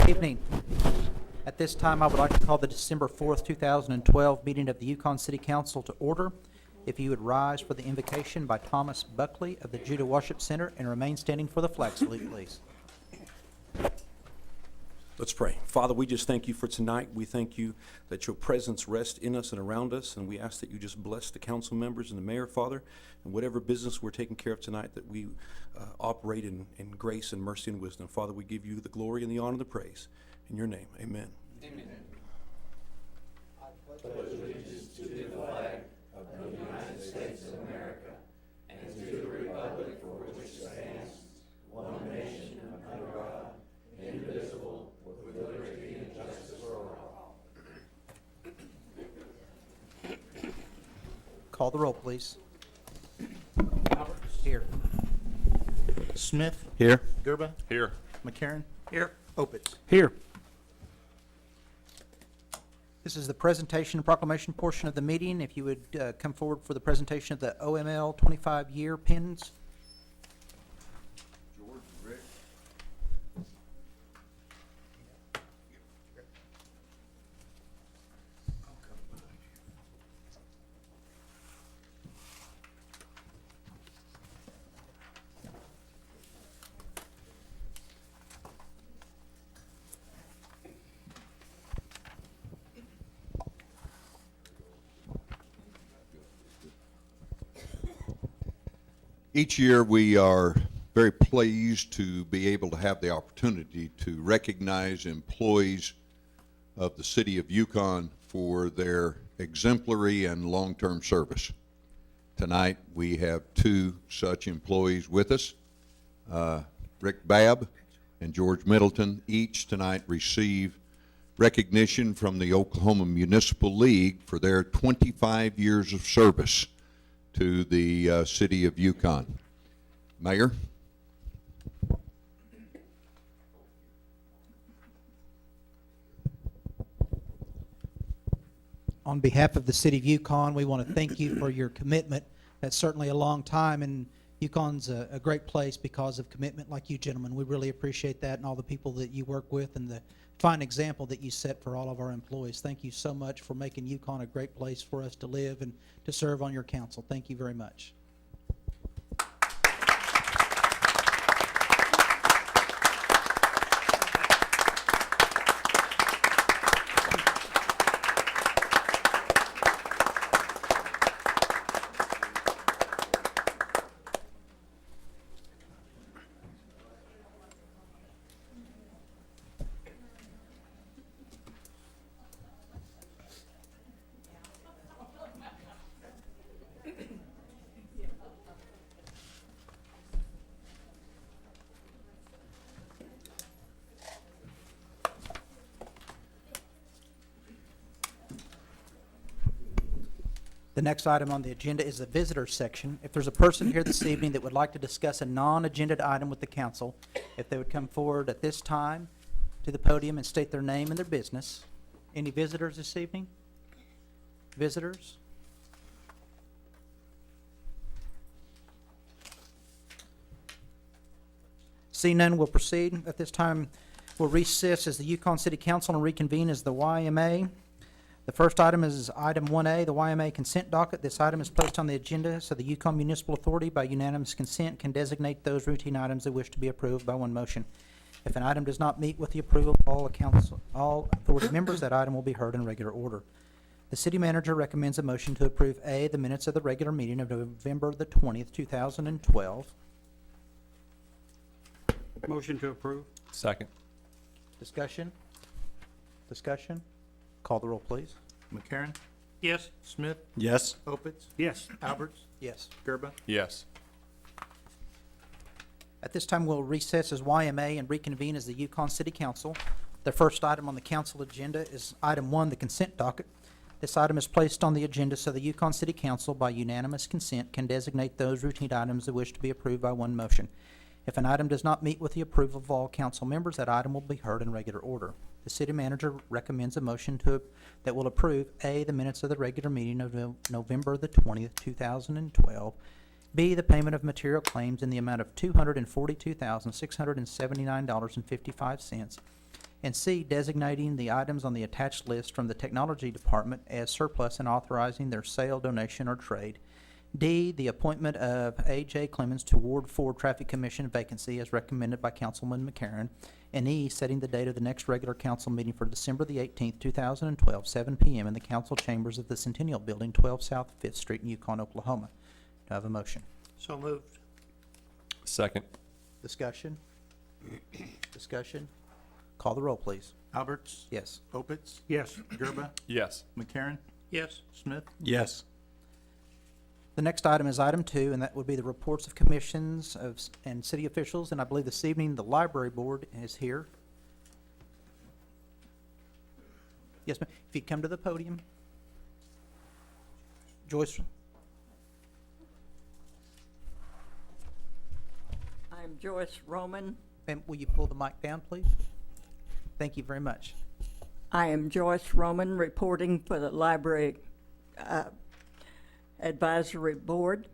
Good evening. At this time, I would like to call the December 4th, 2012 meeting of the Yukon City Council to order. If you would rise for the invocation by Thomas Buckley of the Judah Worship Center and remain standing for the flag salute, please. Let's pray. Father, we just thank you for tonight. We thank you that your presence rests in us and around us, and we ask that you just bless the council members and the mayor, Father, and whatever business we're taking care of tonight, that we operate in grace and mercy and wisdom. Father, we give you the glory and the honor and the praise. In your name, amen. Amen. I pledge allegiance to the flag of the United States of America and to the republic for which it stands, one nation under God, indivisible, with liberty and justice for all. Call the roll, please. Here. Smith. Here. Gerba. Here. McCarron. Here. Opitz. Here. This is the presentation and proclamation portion of the meeting. If you would come forward for the presentation of the OML 25-year pins. George, Rick. Each year, we are very pleased to be able to have the opportunity to recognize employees of the City of Yukon for their exemplary and long-term service. Tonight, we have two such employees with us. Rick Babb and George Middleton each tonight receive recognition from the Oklahoma Municipal League for their 25 years of service to the City of Yukon. Mayor? On behalf of the City of Yukon, we want to thank you for your commitment. That's certainly a long time, and Yukon's a great place because of commitment like you gentlemen. We really appreciate that and all the people that you work with and the fine example that you set for all of our employees. Thank you so much for making Yukon a great place for us to live and to serve on your council. Thank you very much. The next item on the agenda is the visitor section. If there's a person here this evening that would like to discuss a non-agenda item with the council, if they would come forward at this time to the podium and state their name and their business. Any visitors this evening? Visitors? Seeing none, we'll proceed. At this time, we'll recess as the Yukon City Council and reconvene as the YMA. The first item is item 1A, the YMA consent docket. This item is placed on the agenda so the Yukon Municipal Authority, by unanimous consent, can designate those routine items that wish to be approved by one motion. If an item does not meet with the approval of all authority members, that item will be heard in regular order. The city manager recommends a motion to approve A, the minutes of the regular meeting of November the 20th, 2012. Motion to approve. Second. Discussion? Discussion? Call the roll, please. McCarron. Yes. Smith. Yes. Opitz. Yes. Alberts. Yes. Gerba. Yes. At this time, we'll recess as YMA and reconvene as the Yukon City Council. The first item on the council agenda is item 1, the consent docket. This item is placed on the agenda so the Yukon City Council, by unanimous consent, can designate those routine items that wish to be approved by one motion. If an item does not meet with the approval of all council members, that item will be heard in regular order. The city manager recommends a motion that will approve A, the minutes of the regular meeting of November the 20th, 2012. B, the payment of material claims in the amount of $242,679.55. And C, designating the items on the attached list from the Technology Department as surplus and authorizing their sale, donation, or trade. D, the appointment of A.J. Clemens to Ward 4 Traffic Commission vacancy as recommended by Councilman McCarron. And E, setting the date of the next regular council meeting for December the 18th, 2012, 7 p.m. in the council chambers of the Centennial Building, 12 South 5th Street in Yukon, Oklahoma. Do I have a motion? So moved. Second. Discussion? Discussion? Call the roll, please. Alberts, Yes. Opitz, Yes. Gerba, Yes. McCarron, Yes. Smith. Yes. The next item is item 2, and that would be the reports of commissions and city officials. And I believe this evening the library board is here. Yes, ma'am. If you'd come to the podium. Joyce? I'm Joyce Roman. Ma'am, will you pull the mic down, please? Thank you very much. I am Joyce Roman, reporting for the Library Advisory Board.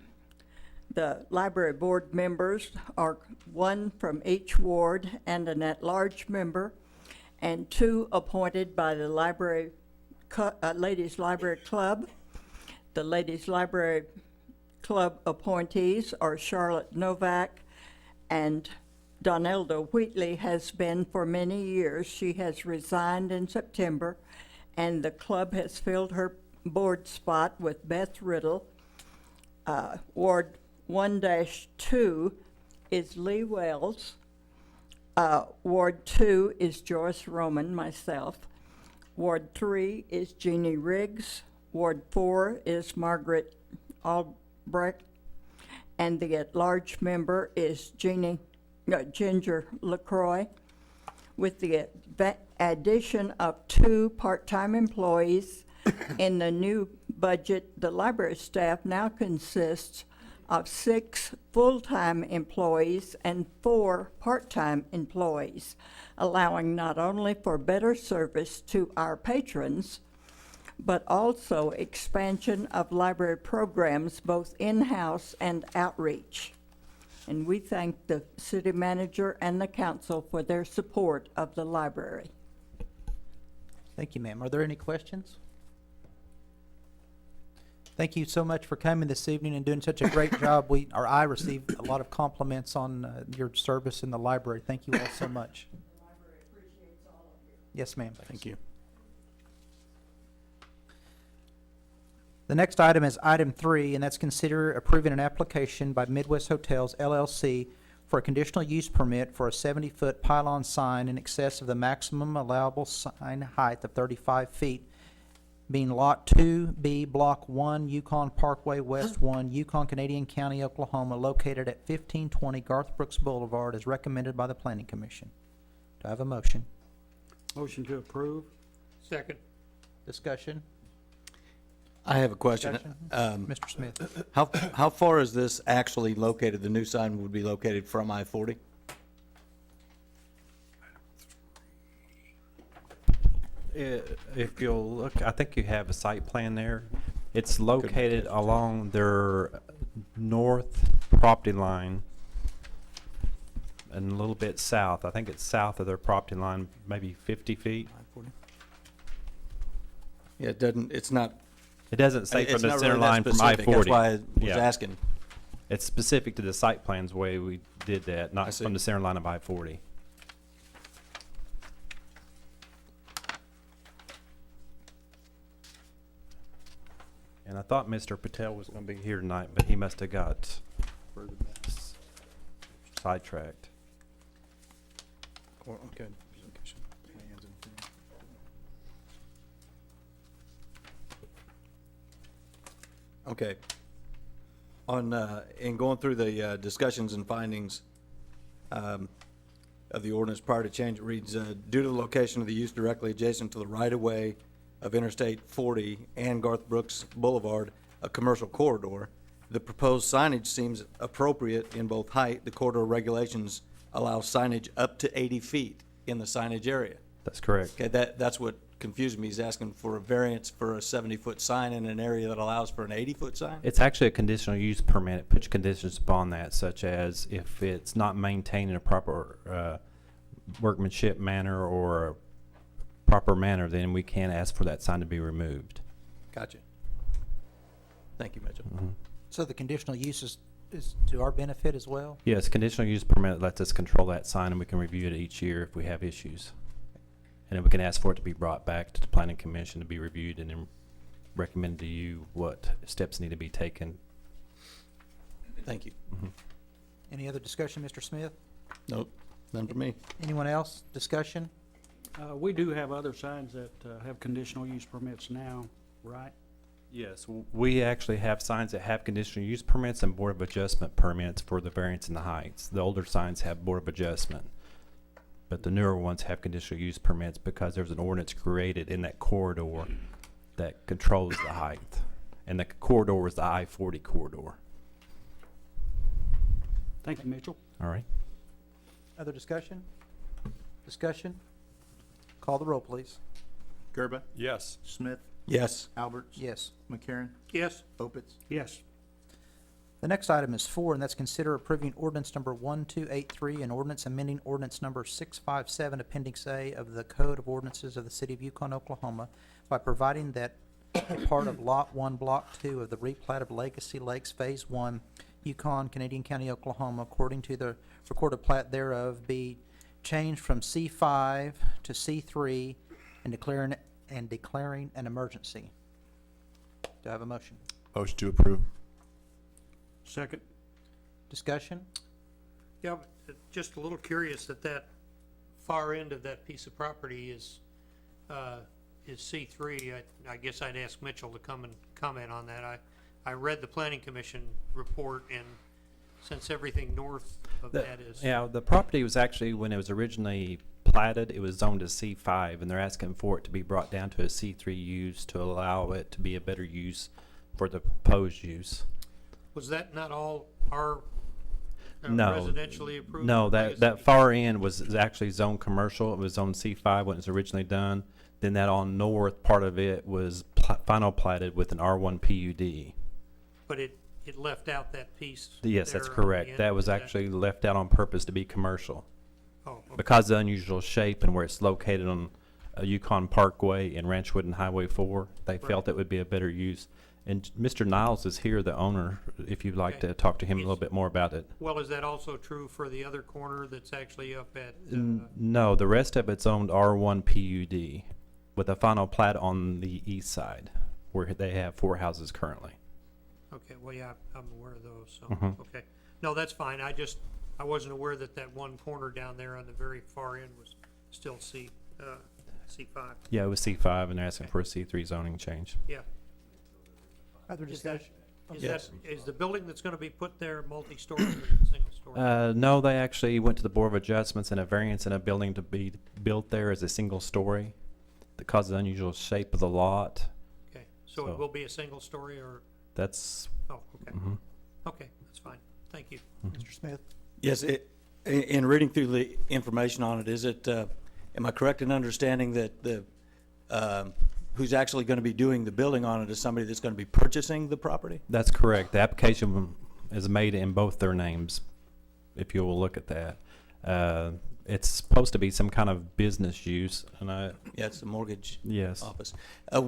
The Library Board members are one from each ward and an at-large member, and 2 appointed by the Ladies Library Club. The Ladies Library Club appointees are Charlotte Novak and Donelda Wheatley has been for many years. She has resigned in September, and the club has filled her board spot with Beth Riddle. Ward 1-2 is Lee Wells. Ward 2 is Joyce Roman, myself. Ward 3 is Jeannie Riggs. Ward 4 is Margaret Albrecht. And the at-large member is Ginger LaCroix. With the addition of 2 part-time employees in the new budget, the library staff now consists of 6 full-time employees and 4 part-time employees, allowing not only for better service to our patrons, but also expansion of library programs, both in-house and outreach. And we thank the city manager and the council for their support of the library. Thank you, ma'am. Are there any questions? Thank you so much for coming this evening and doing such a great job. I received a lot of compliments on your service in the library. Thank you all so much. The library appreciates all of you. Yes, ma'am. Thank you. The next item is item 3, and that's consider approving an application by Midwest Hotels LLC for a conditional use permit for a 70-foot pylon sign in excess of the maximum allowable sign height of 35 feet, being Lot 2B, Block 1, Yukon Parkway, West 1, Yukon, Canadian County, Oklahoma, located at 1520 Garth Brooks Boulevard, as recommended by the Planning Commission. Do I have a motion? Motion to approve. Second. Discussion? I have a question. Discussion? Mr. Smith? How far is this actually located? The new sign would be located from I-40? If you'll look, I think you have a site plan there. It's located along their north property line and a little bit south. I think it's south of their property line, maybe 50 feet. Yeah, it doesn't, it's not. It doesn't say it's from the not center really that line from specific. I-40. That's why I was Yeah. asking. It's specific to the site plans way we did that, I not see. from the center line of I-40. And I thought Mr. Patel was gonna be here tonight, but he must have got sidetracked. Okay. Okay. In going through the discussions and findings of the ordinance prior to change, it reads, due to the location of the use directly adjacent to the right-of-way of Interstate 40 and Garth Brooks Boulevard, a commercial corridor, the proposed signage seems appropriate in both height. The corridor regulations allow signage up to 80 feet in the signage area. That's correct. Okay, that's what confused me. He's asking for a variance for a 70-foot sign in an area that allows for an 80-foot sign? It's actually a conditional use permit. It puts conditions upon that, such as if it's not maintained in a proper workmanship manner or a proper manner, then we can ask for that sign to be removed. Gotcha. Thank you, Mitchell. So the conditional use is to our benefit as well? Yes, conditional use permit lets us control that sign, and we can review it each year if we have issues. And then we can ask for it to be brought back to the planning commission to be reviewed and then recommend to you what steps need to be taken. Thank you. Any other discussion, Mr. Smith? Nope, none for me. Anyone else? Discussion? We do have other signs that have conditional use permits now, right? Yes, we actually have signs that have conditional use permits and Board of Adjustment permits for the variance in the heights. The older signs have Board of Adjustment, but the newer ones have conditional use permits because there's an ordinance created in that corridor that controls the height. And the corridor is the I-40 corridor. Thank you, Mitchell. All right? Other discussion? Discussion? Call the roll, please. Gerba, Yes. Smith, Yes. Alberts. Yes. McCarron, Yes. Opitz. Yes. The next item is 4, and that's consider approving ordinance number 1283 and ordinance amending ordinance number 657, Appendix A of the Code of Ordinances of the City of Yukon, Oklahoma, by providing that a part of Lot 1, Block 2 of the replat of Legacy Lakes Phase 1, Yukon, Canadian County, Oklahoma, according to the recorded plat thereof, be changed from C5 to C3 and declaring an emergency. Do I have a motion? Motion to approve. Second. Discussion? Yeah, but just a little curious that that far end of that piece of property is C3. I guess I'd ask Mitchell to come and comment on that. I read the planning commission report, and since everything north of that is. Yeah, the property was actually, when it was originally platted, it was zoned as C5, and they're asking for it to be brought down to a C3 use to allow it to be a better use for the proposed use. Was that not all our No. residentially approved? No, Legacy? that far end was actually zoned commercial. It was zoned C5 when it was originally done. Then that all north part of it was final platted with an R1 PUD. But it left out that piece. Yes, that's there on the correct. end? That was Is actually left out on purpose to be commercial. Oh, okay. Because of the unusual shape and where it's located on Yukon Parkway and Ranchwood and Highway 4, they felt it would be a better use. And Mr. Niles is here, the owner, if you'd like Okay. to talk to him a Is- little bit more about it. Well, is that also true for the other corner that's actually up at, No, the rest of it's owned R1 PUD with a final plat on the east side where they have 4 houses currently. okay, well, yeah, I'm aware of those, so, Mhm. okay. No, that's fine. I wasn't aware that that one corner down there on the very far end was still C5. Yeah, it was C5 and they're asking for a C3 zoning change. Yeah. Other Is that, discussion? is the building that's gonna be put there multi-story or single story? No, they actually went to the Board of Adjustments and a variance in a building to be built there as a single story because of the unusual shape of the lot. Okay, so so- it will be a single story or, That's, oh, okay. mhm. Okay, that's fine. Thank you. Mr. Smith? Yes, in reading through the information on it, is it, am I correct in understanding that who's actually going to be doing the building on it is somebody that's going to be purchasing the property? That's correct. The application is made in both their names, if you will look at that. It's supposed to be some kind of business use, and Yeah, it's a mortgage yes. office. How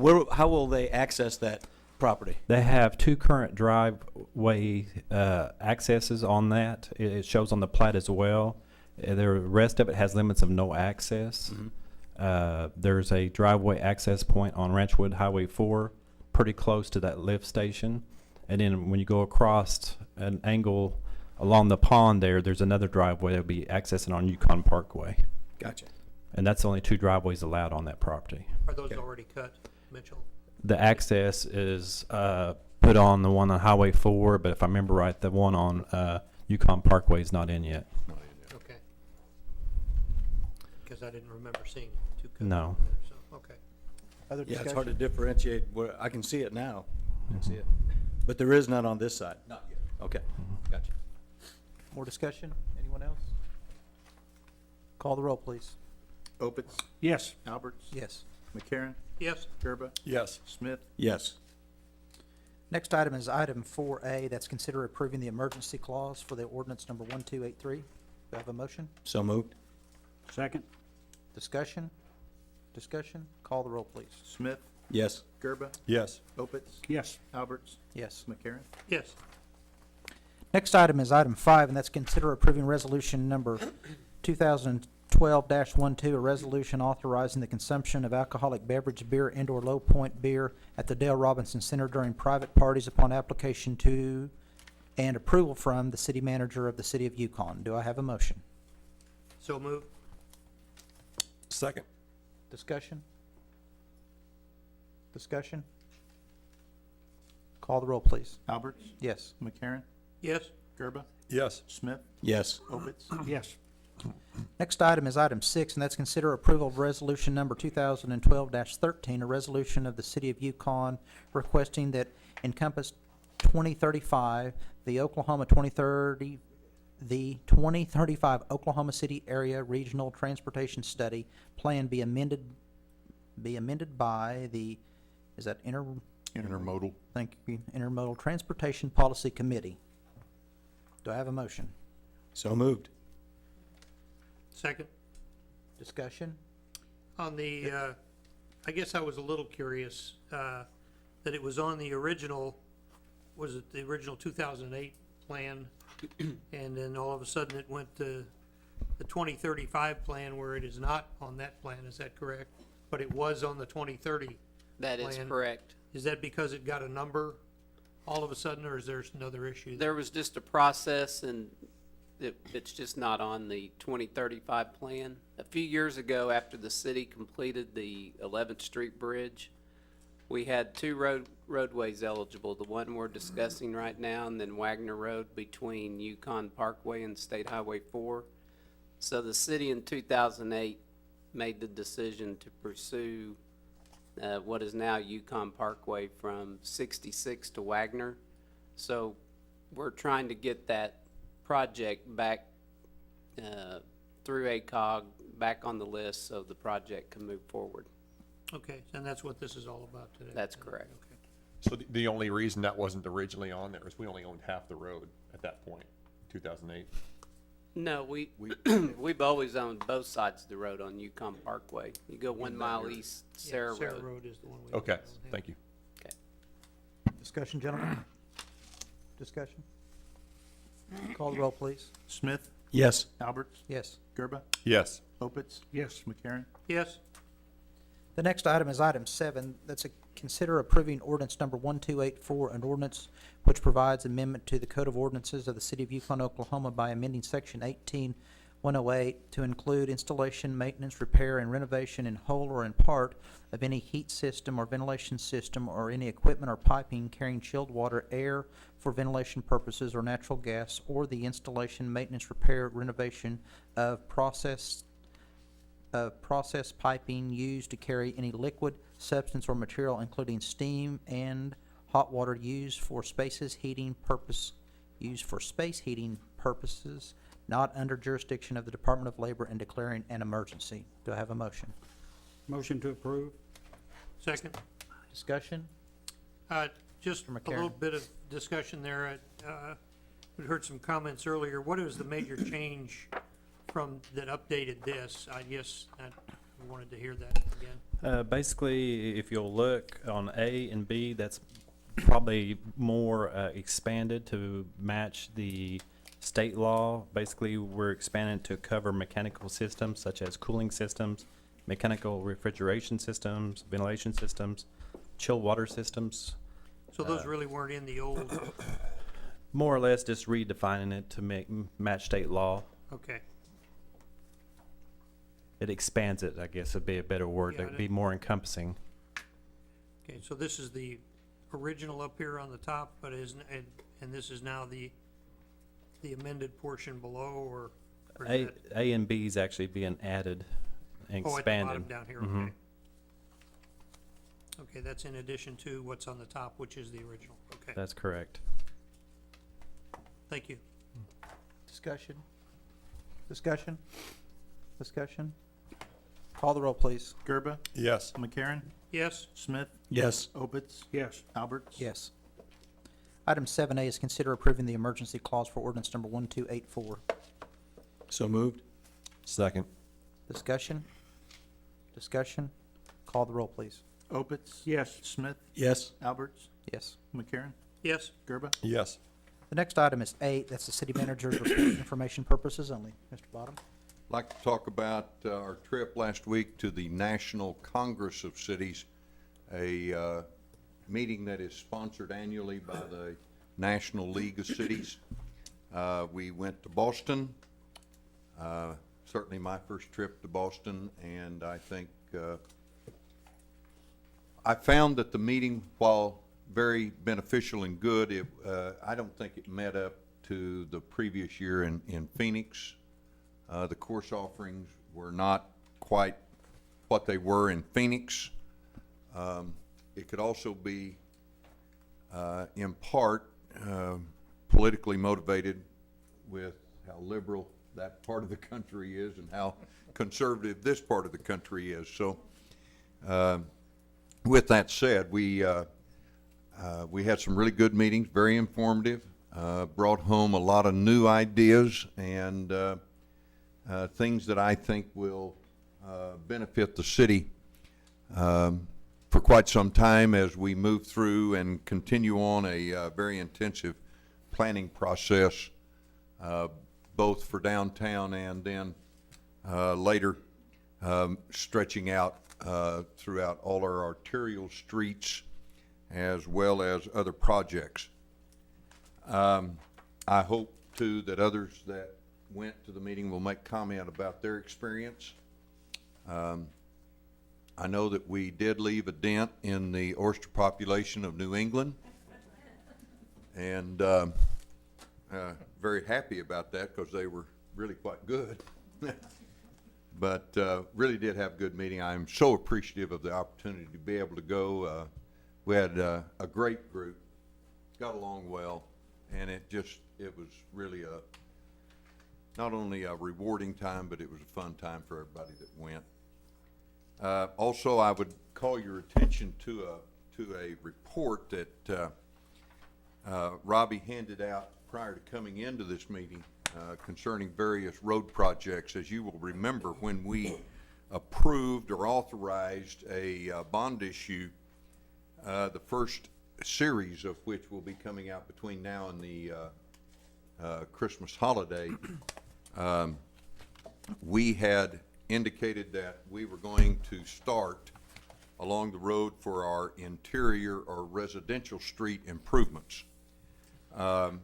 will they access that property? They have 2 current driveway accesses on that. It shows on the plat as well. The rest of it has limits of no access. There's a driveway access point on Ranchwood Highway 4, pretty close to that lift station. And then when you go across an angle along the pond there's another driveway that'll be accessing on Yukon Parkway. Gotcha. And that's the only 2 driveways allowed on that property. Are those Okay. already cut, Mitchell? The access is put on the one on Highway 4, but if I remember right, the one on Yukon Parkway is not in yet. Okay. Because I didn't remember seeing two cuts. No. there, so, okay. Other Yeah, discussion? it's hard to differentiate where, I can see it now. I can see it. But there is none on this side? Not yet. Okay, gotcha. More discussion? Anyone else? Call the roll, please. Opitz, Yes. Alberts. Yes. McCarron, Yes, Gerba, Yes. Smith, Yes. Next item is item 4A, that's consider approving the emergency clause for the ordinance number 1283. Do I have a motion? So moved? Second? Discussion? Discussion? Call the roll, please. Smith, Yes. Gerba, Yes. Opitz, Yes. Alberts, Yes. McCarron. Yes. Next item is item 5, and that's consider approving resolution number 2012-12, a resolution authorizing the consumption of alcoholic beverage beer and/or Low Point beer at the Dale Robinson Center during private parties upon application to and approval from the city manager of the city of Yukon. Do I have a motion? So moved. Second. Discussion? Discussion? Call the roll, please. Alberts, Yes. McCarron, Yes. Gerba, Yes. Smith, Yes. Opitz, Yes. Next item is item 6, and that's consider approval of resolution number 2012-13, a resolution of the city of Yukon requesting that Encompass 2035, the 2035 Oklahoma City Area Regional Transportation Study Plan be amended by the, is that Intermodal. thank you, Intermodal Transportation Policy Committee. Do I have a motion? So moved. Second. Discussion? On the, I guess I was a little curious, that it was on the original, was it the original 2008 plan? And then all of a sudden it went to the 2035 plan where it is not on that plan, is that correct? But it was on the 2030. That is plan. correct. Is that because it got a number all of a sudden, or is there another issue? There was just a process, and it's just not on the 2035 plan. A few years ago, after the city completed the 11th Street Bridge, we had two roadways eligible, the one we're discussing right now, and then Wagner Road between Yukon Parkway and State Highway 4. So the city in 2008 made the decision to pursue what is now Yukon Parkway from 66 to Wagner. So we're trying to get that project back through ACOG, back on the list so the project can move forward. Okay, and that's what this is all about today? That's correct. Okay. So the only reason that wasn't originally on there is we only owned half the road at that point, 2008. No, we've always owned both sides of the road on Yukon Parkway. You go 1 mile east, Yeah, Sarah Sarah Road. Road is the one we. Okay, own, yeah. thank you. Discussion, gentlemen? Discussion? Call the roll, please. Smith, Yes. Alberts, Yes. Gerba, Yes. Opitz, Yes. McCarron. Yes. The next item is item 7. That's a consider approving ordinance number 1284, an ordinance which provides amendment to the Code of Ordinances of the City of Yukon, Oklahoma by amending Section 18108 to include installation, maintenance, repair, and renovation in whole or in part of any heat system or ventilation system or any equipment or piping carrying chilled water, air for ventilation purposes, or natural gas, or the installation, maintenance, repair, renovation of process piping used to carry any liquid, substance, or material, including steam and hot water used for space heating purposes, not under jurisdiction of the Department of Labor, and declaring an emergency. Do I have a motion? Motion to approve? Second. Discussion? Just Mr. a little McCarron. bit of discussion there. We heard some comments earlier. What is the major change from, that updated this? I guess I wanted to hear that again. Basically, if you'll look on A and B, that's probably more expanded to match the state law. Basically, we're expanding to cover mechanical systems such as cooling systems, mechanical refrigeration systems, ventilation systems, chilled water systems. So those really weren't in the old, More or less just redefining it to match state law. okay. It expands it, I guess would be a better word, Yeah, to be more encompassing. Okay, so this is the original up here on the top, but and this is now the amended portion below, or is A, that- A and B is actually being added and Oh, at the bottom expanded. down here, Mhm. okay. Okay, that's in addition to what's on the top, which is the original, okay. That's correct. Thank you. Discussion? Discussion? Discussion? Call the roll, please. Gerba, Yes. McCarron, Yes, Smith, Yes. Opitz, Yes. Alberts. Yes. Item 7A is consider approving the emergency clause for ordinance number 1284. So moved. Second. Discussion? Discussion? Call the roll, please. Opitz? Yes. Smith? Yes. Alberts? Yes. McCarron? Yes, Gerba? Yes. The next item is 8, that's the city manager's report, information purposes only. Mr. Bottom? I'd like to talk about our trip last week to the National Congress of Cities, a meeting that is sponsored annually by the National League of Cities. We went to Boston, certainly my first trip to Boston, and I think I found that the meeting, while very beneficial and good, I don't think it met up to the previous year in Phoenix. The course offerings were not quite what they were in Phoenix. It could also be, in part, politically motivated with how liberal that part of the country is and how conservative this part of the country is. So, with that said, we had some really good meetings, very informative, brought home a lot of new ideas and things that I think will benefit the city for quite some time as we move through and continue on a very intensive planning process, both for downtown and then later stretching out throughout all our arterial streets as well as other projects. I hope too that others that went to the meeting will make comment about their experience. I know that we did leave a dent in the oyster population of New England, and very happy about that because they were really quite good. But really did have a good meeting. I'm so appreciative of the opportunity to be able to go. We had a great group, got along well, and it was really not only a rewarding time, but it was a fun time for everybody that went. Also, I would call your attention to a report that Robbie handed out prior to coming into this meeting concerning various road projects. As you will remember, when we approved or authorized a bond issue, the first series of which will be coming out between now and the Christmas holiday, we had indicated that we were going to start along the road for our interior or residential street improvements. On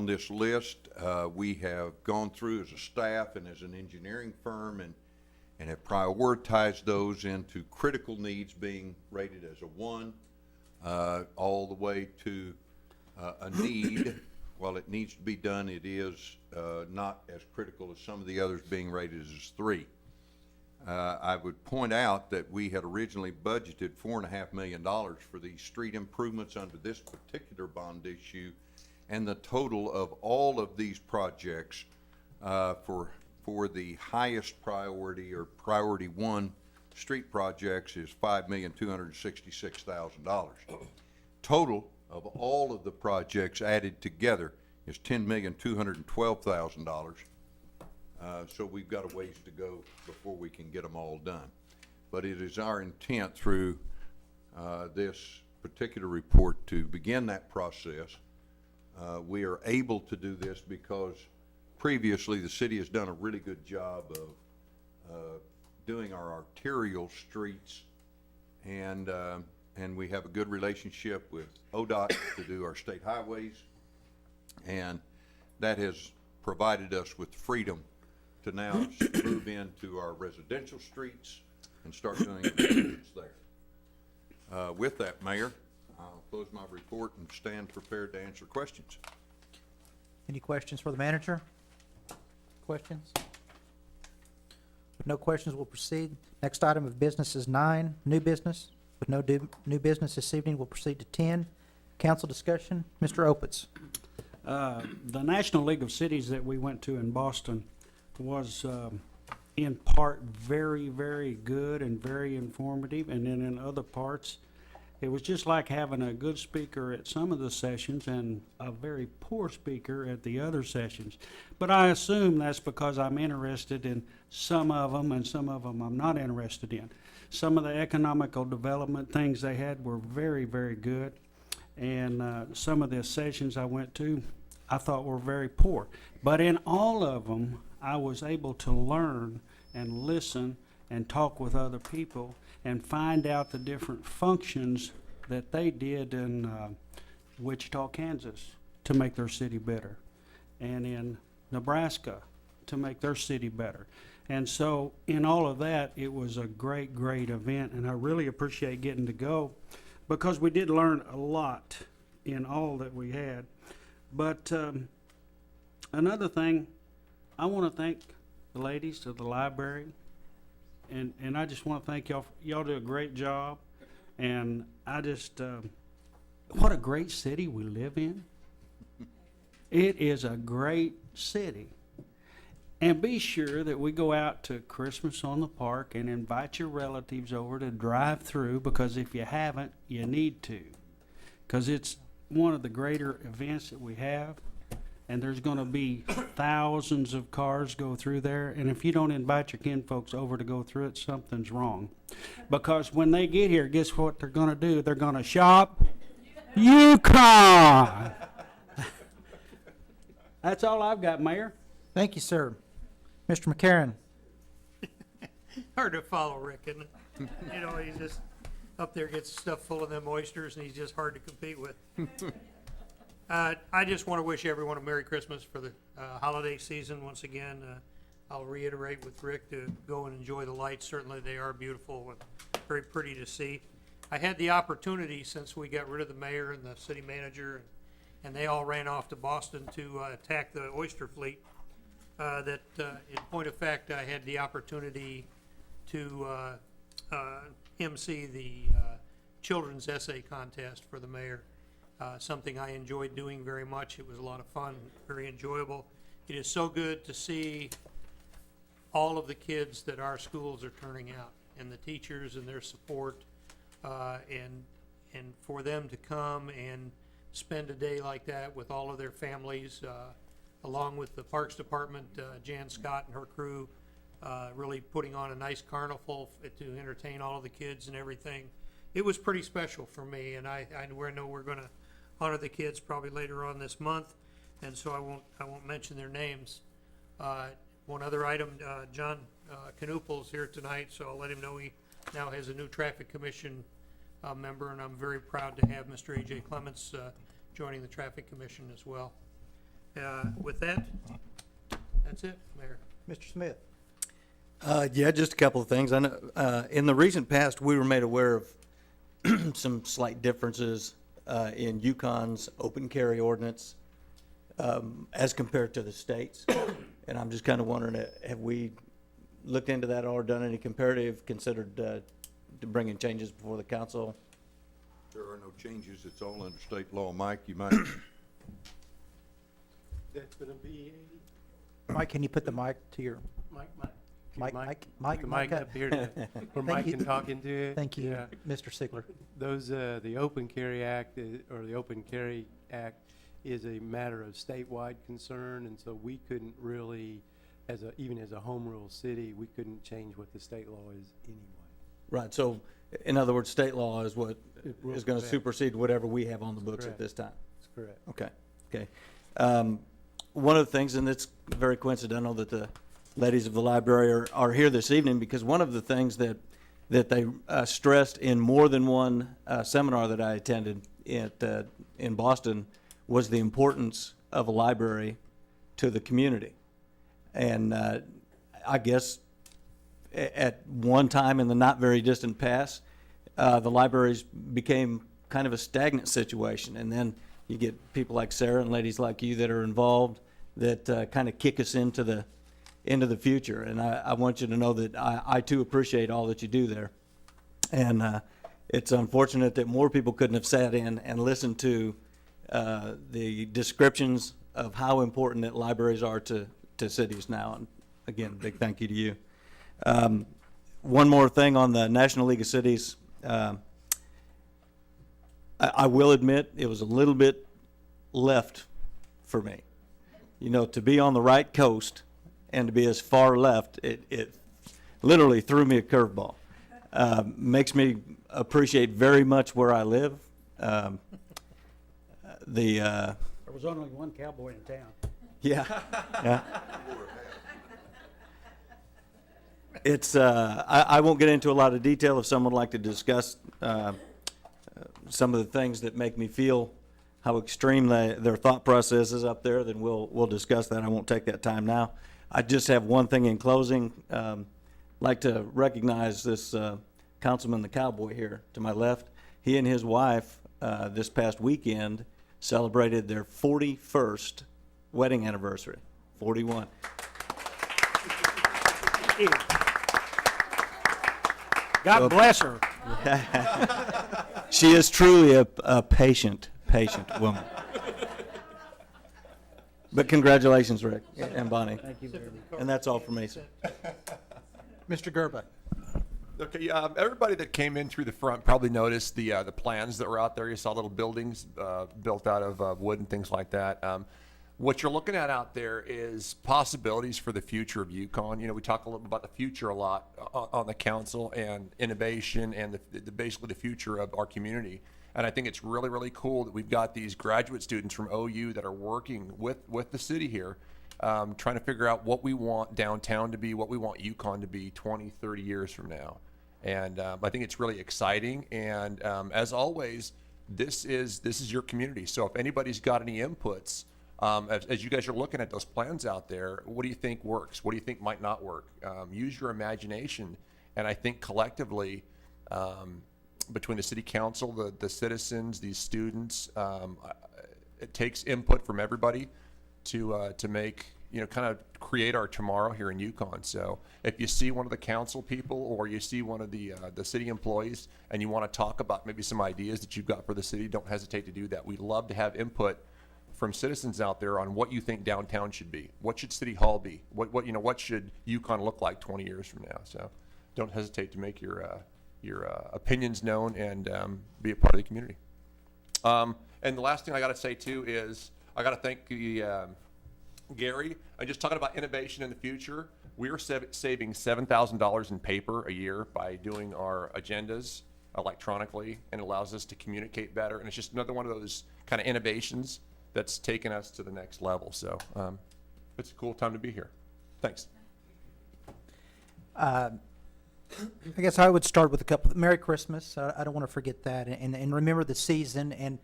this list, we have gone through as a staff and as an engineering firm and have prioritized those into critical needs being rated as a 1, all the way to a need. While it needs to be done, it is not as critical as some of the others being rated as 3. I would point out that we had originally budgeted $4.5 million for these street improvements under this particular bond issue, and the total of all of these projects for the highest priority or priority 1 street projects is $5,266,000. Total of all of the projects added together is $10,212,000. So we've got a ways to go before we can get them all done. But it is our intent through this particular report to begin that process. We are able to do this because previously the city has done a really good job of doing our arterial streets, and we have a good relationship with ODOT to do our state highways, and that has provided us with freedom to now move into our residential streets and start doing improvements there. With that, Mayor, I'll close my report and stand prepared to answer questions. Any questions for the manager? Questions? With no questions, we'll proceed. Next item of business is 9, new business. With no new business this evening, we'll proceed to 10, council discussion. Mr. Opitz. The National League of Cities that we went to in Boston was in part very, very good and very informative, and then in other parts, It was just like having a good speaker at some of the sessions and a very poor speaker at the other sessions. But I assume that's because I'm interested in some of them and some of them I'm not interested in. Some of the economical development things they had were very, very good. And some of the sessions I went to, I thought were very poor. But in all of them, I was able to learn and listen and talk with other people and find out the different functions that they did in Wichita, Kansas to make their city better, and in Nebraska to make their city better. And so in all of that, it was a great, great event, and I really appreciate getting to go because we did learn a lot in all that we had. But another thing, I want to thank the ladies of the library, and I just want to thank y'all. Y'all do a great job, and I just, what a great city we live in. It is a great city. And be sure that we go out to Christmas on the Park and invite your relatives over to drive through, because if you haven't, you need to. Because it's one of the greater events that we have, and there's going to be thousands of cars go through there. And if you don't invite your kinfolks over to go through it, something's wrong. Because when they get here, guess what they're going to do? They're going to shop Yukon. That's all I've got, Mayor. Thank you, sir. Mr. McCarron. Hard to follow Rick, isn't it? You know, he's just up there, gets stuff full of them oysters, and he's just hard to compete with. I just want to wish everyone a Merry Christmas for the holiday season. Once again, I'll reiterate with Rick to go and enjoy the lights. Certainly they are beautiful and very pretty to see. I had the opportunity, since we got rid of the mayor and the city manager, and they all ran off to Boston to attack the oyster fleet, that in point of fact, I had the opportunity to MC the children's essay contest for the mayor. Something I enjoyed doing very much. It was a lot of fun, very enjoyable. It is so good to see all of the kids that our schools are turning out, and the teachers and their support, and for them to come and spend a day like that with all of their families, along with the Parks Department, Jan Scott and her crew, really putting on a nice carnival to entertain all of the kids and everything. It was pretty special for me, and I know we're going to honor the kids probably later on this month, and so I won't mention their names. One other item, John Knoopel's here tonight, so I'll let him know he now has a new Traffic Commission member, and I'm very proud to have Mr. A.J. Clements joining the Traffic Commission as well. With that, that's it, Mayor. Mr. Smith. Yeah, just a couple of things. I know, in the recent past, we were made aware of some slight differences in Yukon's open carry ordinance as compared to the states. And I'm just kind of wondering, have we looked into that or done any comparative, considered to bringing changes before the council? There are no changes. It's all under state law. Mike, you might. That's gonna be Mike, can you put the mic to your, Mike the mic up here to, where Mike you. can talk into it. thank you, Yeah. Mr. Sigler. Those, the Open Carry Act, or the Open Carry Act is a matter of statewide concern, and so we couldn't really, even as a home rule city, we couldn't change what the state law is anyway. Right, so in other words, state law is what It will is going to prevent. supersede whatever we have on the books at Correct. this time. That's correct. Okay, okay. One of the things, and it's very coincidental that the ladies of the library are here this evening, because one of the things that they stressed in more than one seminar that I attended in Boston was the importance of a library to the community. And I guess at one time in the not very distant past, the libraries became kind of a stagnant situation, and then you get people like Sarah and ladies like you that are involved that kind of kick us into the future. And I want you to know that I too appreciate all that you do there. And it's unfortunate that more people couldn't have sat in and listened to the descriptions of how important that libraries are to cities now. And again, big thank you to you. One more thing on the National League of Cities. I will admit, it was a little bit left for me. You know, to be on the right coast and to be as far left, it literally threw me a curveball. Makes me appreciate very much where I live. There was only one cowboy in town. Yeah, yeah. It's, I won't get into a lot of detail. If someone would like to discuss some of the things that make me feel how extreme their thought process is up there, then we'll discuss that. I won't take that time now. I just have one thing in closing. Like to recognize this councilman, the cowboy here to my left. He and his wife this past weekend celebrated their 41st wedding anniversary. 41. God bless her. She is truly a patient woman. But congratulations, Rick and Bonnie. Thank you very much. And that's all for me, sir. Mr. Gerba. Okay, everybody that came in through the front probably noticed the plans that were out there. You saw little buildings built out of wood and things like that. What you're looking at out there is possibilities for the future of Yukon. You know, we talk a little about the future a lot on the council, and innovation and basically the future of our community. And I think it's really, really cool that we've got these graduate students from OU that are working with the city here, trying to figure out what we want downtown to be, what we want Yukon to be 20, 30 years from now. And I think it's really exciting. And as always, this is your community. So if anybody's got any inputs, as you guys are looking at those plans out there, what do you think works? What do you think might not work? Use your imagination. And I think collectively, between the city council, the citizens, these students, it takes input from everybody to make, you know, kind of create our tomorrow here in Yukon. So if you see one of the council people or you see one of the city employees and you want to talk about maybe some ideas that you've got for the city, don't hesitate to do that. We'd love to have input from citizens out there on what you think downtown should be. What should City Hall be? What should Yukon look like 20 years from now? So don't hesitate to make your opinions known and be a part of the community. And the last thing I got to say too is I got to thank Gary. I'm just talking about innovation in the future. We are saving $7,000 in paper a year by doing our agendas electronically, and it allows us to communicate better. And it's just another one of those kind of innovations that's taken us to the next level. So it's a cool time to be here. Thanks. I guess I would start with a couple. Merry Christmas. I don't want to forget that. And remember the season. And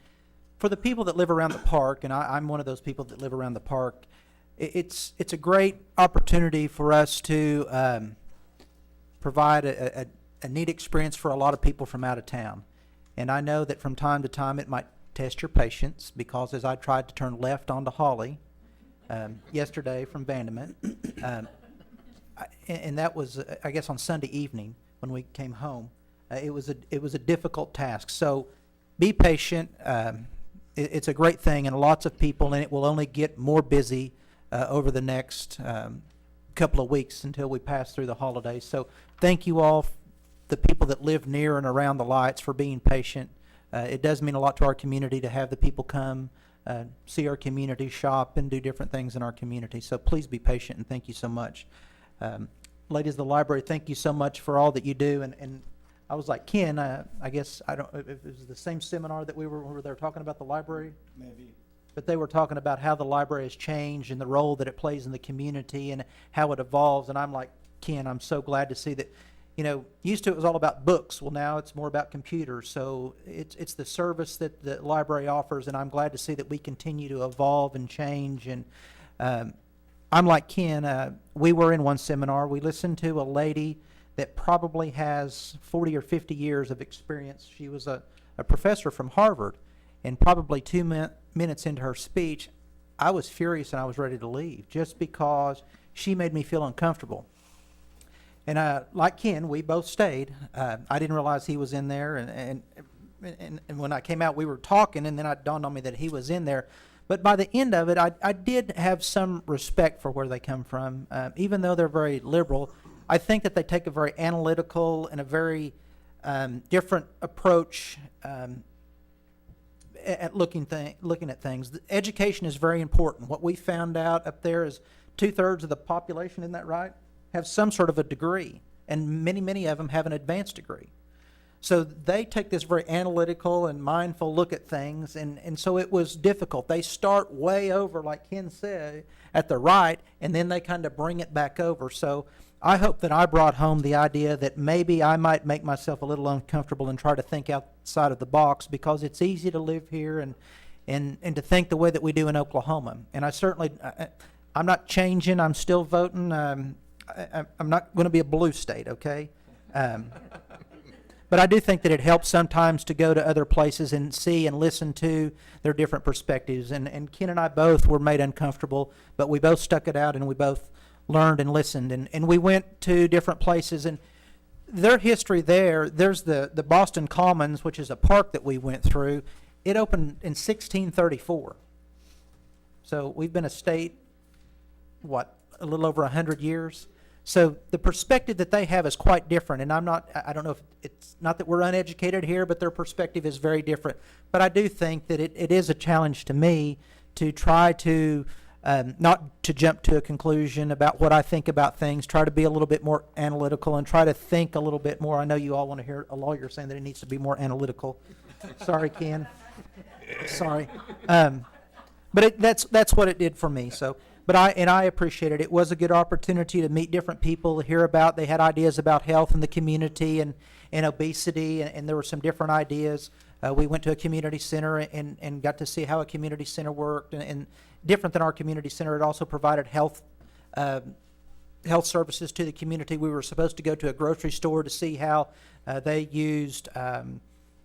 for the people that live around the park, and I'm one of those people that live around the park, it's a great opportunity for us to provide a neat experience for a lot of people from out of town. And I know that from time to time it might test your patience, because as I tried to turn left onto Holly yesterday from Vandermint, and that was, I guess, on Sunday evening when we came home. It was a difficult task. So be patient. It's a great thing, and lots of people, and it will only get more busy over the next couple of weeks until we pass through the holidays. So thank you all, the people that live near and around the lights, for being patient. It does mean a lot to our community to have the people come, see our community, shop, and do different things in our community. So please be patient, and thank you so much. Ladies of the library, thank you so much for all that you do. And I was like, Ken, I guess, I don't, if it was the same seminar that we were there talking about the library? Maybe. But they were talking about how the library has changed and the role that it plays in the community and how it evolves. And I'm like, Ken, I'm so glad to see that, you know, used to it was all about books. Well, now it's more about computers. So it's the service that the library offers, and I'm glad to see that we continue to evolve and change. And I'm like Ken, we were in one seminar. We listened to a lady that probably has 40 or 50 years of experience. She was a professor from Harvard, and probably 2 minutes into her speech, I was furious and I was ready to leave, just because she made me feel uncomfortable. And like Ken, we both stayed. I didn't realize he was in there, and when I came out, we were talking, and then it dawned on me that he was in there. But by the end of it, I did have some respect for where they come from. Even though they're very liberal, I think that they take a very analytical and a very different approach at looking at things. Education is very important. What we found out up there is 2/3 of the population, isn't that right, have some sort of a degree, and many of them have an advanced degree. So they take this very analytical and mindful look at things, and so it was difficult. They start way over, like Ken said, at the right, and then they kind of bring it back over. So I hope that I brought home the idea that maybe I might make myself a little uncomfortable and try to think outside of the box, because it's easy to live here and to think the way that we do in Oklahoma. And I certainly, I'm not changing, I'm still voting. I'm not going to be a blue state, okay? But I do think that it helps sometimes to go to other places and see and listen to their different perspectives. And Ken and I both were made uncomfortable, but we both stuck it out and we both learned and listened. And we went to different places, and their history there's the Boston Commons, which is a park that we went through. It opened in 1634. So we've been a state, a little over 100 years. So the perspective that they have is quite different, and I don't know if it's not that we're uneducated here, but their perspective is very different. But I do think that it is a challenge to me to try to not to jump to a conclusion about what I think about things, try to be a little bit more analytical and try to think a little bit more. I know you all want to hear a lawyer saying that it needs to be more analytical. Sorry, Ken. Sorry. But that's what it did for me. So. But I appreciate it. It was a good opportunity to meet different people, hear about, they had ideas about health in the community and obesity, and there were some different ideas. We went to a community center and got to see how a community center worked, and different than our community center, it also provided health services to the community. We were supposed to go to a grocery store to see how they used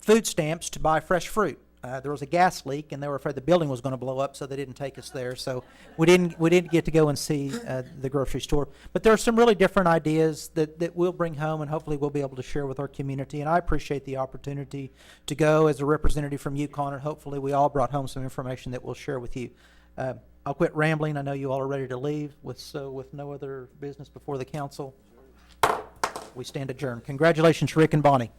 food stamps to buy fresh fruit. There was a gas leak, and they were afraid the building was going to blow up, so they didn't take us there. So we didn't get to go and see the grocery store. But there are some really different ideas that we'll bring home, and hopefully we'll be able to share with our community. And I appreciate the opportunity to go as a representative from Yukon, and hopefully we all brought home some information that we'll share with you. I'll quit rambling. I know you all are ready to leave. With no other business before the council, we stand adjourned. Congratulations, Rick and Bonnie.